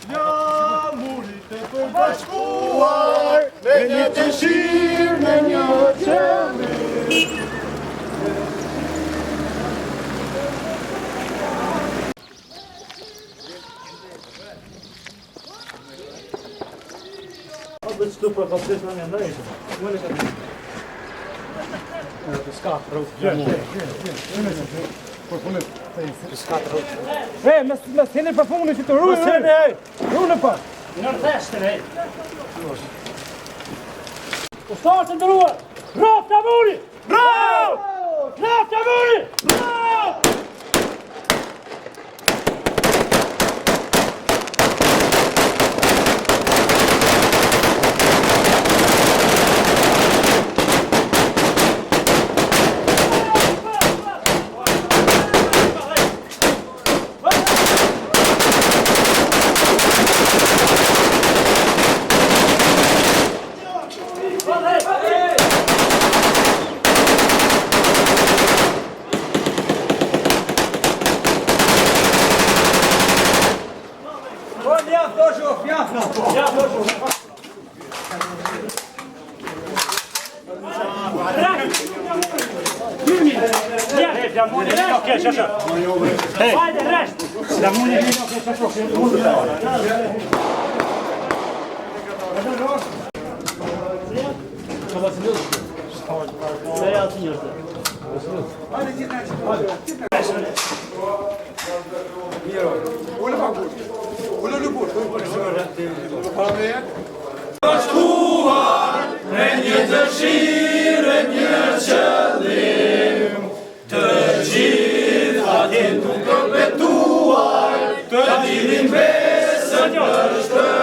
Flamurit e përbashkuar, me një dëshirë, me një qëllim. Dhe që tu për ka përshë në një ndajshë. Mëllë ka të s'ka të rrëtë. Për punit. S'ka të rrëtë. Me s'heni për punë që të rrujë. Rrujë për. Në rëtheshtë, hej. Ustarë të ndëruar. Rraf të muri! Rraf! Rraf të muri! Rraf! Bashkuar me një dëshirë, një qëllim, të gjitha jenë të përbetuar, të gjithin besën për shtë